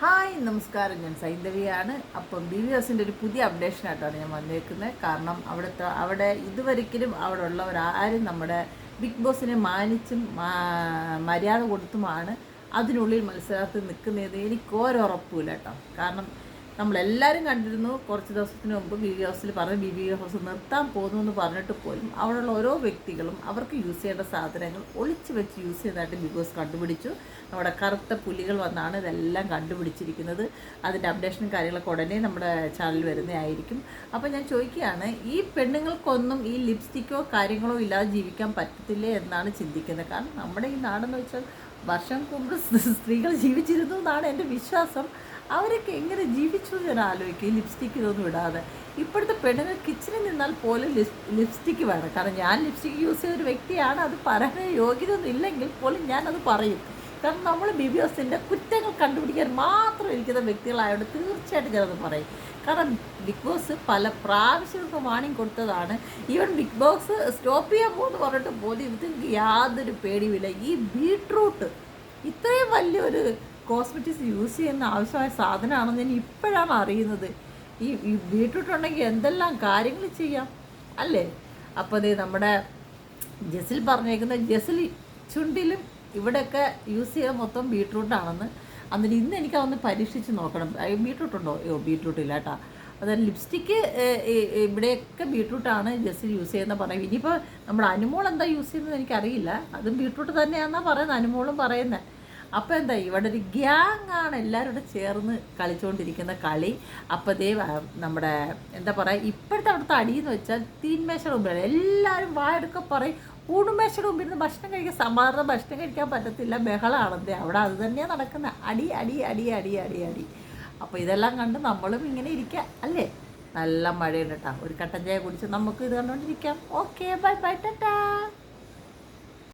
Hi നമസ്കാരം, ഞാൻ സൈന്ധവിയാണ്. അപ്പം BVSൻ്റെ ഒരു പുതിയ അപ്ഡേഷനായിട്ടാണ് ഞാൻ വന്നേക്കുന്നത്. കാരണം അവിടെ ഇതുവരെയ്ക്കും അവിടെ ഉള്ളവരാരും നമ്മുടെ ബിഗ് ബോസിനെ മാനിച്ചും മര്യാദ കൊടുത്തുമാണ് അതിനുള്ളിൽ മത്സരത്തിൽ നിൽക്കുന്നത്. എനിക്ക് ഓരോറപ്പുമില്ല കേട്ടോ. കാരണം നമ്മളെല്ലാവരും കണ്ടിരുന്നു കുറച്ച് ദിവസത്തിന് മുമ്പ് BVSൽ പറഞ്ഞ് BVS നിർത്താൻ പോകുന്നു എന്ന് പറഞ്ഞിട്ട് പോലും അവിടെയുള്ള ഓരോ വ്യക്തികളും അവർക്ക് യൂസ് ചെയ്യേണ്ട സാധനങ്ങൾ ഒളിച്ച് വെച്ച് യൂസ് ചെയ്തതായിട്ട് BVS കണ്ടുപിടിച്ചു. നമ്മുടെ കറുത്ത പുലികൾ വന്നാണ് ഇതെല്ലാം കണ്ടുപിടിച്ചിരിക്കുന്നത്. അതിൻ്റെ അപ്ഡേഷനും കാര്യങ്ങളൊക്കെ ഉടനെ നമ്മുടെ ചാനൽ വരുന്നതായിരിക്കും. അപ്പോൾ ഞാൻ ചോദിക്കുകയാണ്, ഈ പെണ്ണുങ്ങൾക്കൊന്നും ഈ ലിപ്സ്റ്റിക്കോ കാര്യങ്ങളോ ഇല്ലാതെ ജീവിക്കാൻ പറ്റത്തില്ലേ എന്നാണ് ചിന്തിക്കുന്നത്. കാരണം നമ്മുടെ ഈ നാടെന്ന് വെച്ചാൽ വർഷം മുമ്പ് സ്ത്രീകൾ ജീവിച്ചിരുന്നു എന്നാണ് എൻ്റെ വിശ്വാസം. അവരൊക്കെ എങ്ങനെ ജീവിച്ചു ഞാൻ ആലോചിക്കും, ഈ ലിപ്സ്റ്റിക്ക് ഇതൊന്നും ഇടാതെ. ഇപ്പോഴത്തെ പെണ്ണുങ്ങൾ കിച്ചണിൽ നിന്നാൽ പോലും ലിപ്സ്റ്റിക്ക് വേണം. കാരണം ഞാൻ ലിപ്സ്റ്റിക്ക് യൂസ് ചെയ്തൊരു വ്യക്തിയാണ്. അത് പറയാൻ യോഗ്യതയൊന്നും ഇല്ലെങ്കിൽ പോലും ഞാനത് പറയും. കാരണം നമ്മൾ BVSൻ്റെ കുറ്റങ്ങൾ കണ്ടുപിടിക്കാൻ മാത്രം ഇരിക്കുന്ന വ്യക്തികളായതുകൊണ്ട് തീർച്ചയായിട്ടും ഞാനത് പറയും. കാരണം ബിഗ് ബോസ് പല പ്രാവശ്യം വാണിംഗ് കൊടുത്തതാണ്. ഈവൻ ബിഗ് ബോസ് സ്റ്റോപ്പ് ചെയ്യാൻ പോകുമെന്ന് പറഞ്ഞിട്ട് പോലും ഇതിന് യാതൊരു പേടിയുമില്ല. ഈ ബീട്രൂട്ട് ഇത്രയും വലിയൊരു കോസ്മെറ്റിക്സ് യൂസ് ചെയ്യുന്ന ആവശ്യമായ സാധനമാണെന്ന് ഞാൻ ഇപ്പോഴാണ് അറിയുന്നത്. ഈ ബീട്രൂട്ട് ഉണ്ടെങ്കിൽ എന്തെല്ലാം കാര്യങ്ങൾ ചെയ്യാം അല്ലേ. അപ്പോൾ അതേ നമ്മുടെ ജസിൽ പറഞ്ഞേക്കുന്ന ജസിൽ ചുണ്ടിലും ഇവിടെയൊക്കെ യൂസ് ചെയ്യാൻ മൊത്തം ബീട്രൂട്ടാണെന്ന്. എന്നിട്ട് ഇന്ന് എനിക്കതൊന്ന് പരീക്ഷിച്ച് നോക്കണം. ബീട്രൂട്ടുണ്ടോ? ബീട്രൂട്ടില്ല കേട്ടോ. അതായത് ലിപ്സ്റ്റിക്ക് ഇവിടെയൊക്കെ ബീട്രൂട്ടാണ് ജസിൽ യൂസ് ചെയ്യുന്ന പറയും. ഇനിയിപ്പോൾ നമ്മുടെ അനുമോൾ എന്താ യൂസ് ചെയ്യുന്നത് എനിക്കറിയില്ല. അതും ബീട്രൂട്ട് തന്നെയാണെന്നാണ് പറയുന്നത്, അനുമോളും പറയുന്നത്. അപ്പോൾ എന്താ, ഇവിടെ ഒരു ഗ്യാങ്ങാണ് എല്ലാവരും കൂടെ ചേർന്ന് കളിച്ചുകൊണ്ടിരിക്കുന്ന കളി. അപ്പോൾ നമ്മുടെ എന്താ പറയുക, ഇപ്പോഴത്തെ അവിടുത്തെ അടിയെന്ന് വെച്ചാൽ തീന്മേശയുടെ മുമ്പിലാണ് എല്ലാവരും വായെടുക്കെ പറയും. ഊണുമേശയുടെ മുമ്പിൽ നിന്ന് ഭക്ഷണം കഴിക്കാൻ, സാധാരണ ഭക്ഷണം കഴിക്കാൻ പറ്റത്തില്ല, ബഹളമാണെന്നേ അവിടെ. അത് തന്നെയാണ് നടക്കുന്നത്, അടി അടി അടി അടി അടി അടി. അപ്പോൾ ഇതെല്ലാം കണ്ട് നമ്മളും ഇങ്ങനെ ഇരിക്കാം അല്ലേ. നല്ല മഴയുണ്ട് കേട്ടോ. ഒരു കട്ടൻ ചായ കുടിച്ച് നമുക്ക് ഇത് കണ്ടുകൊണ്ടിരിക്കാം. Okay, bye bye, Tata.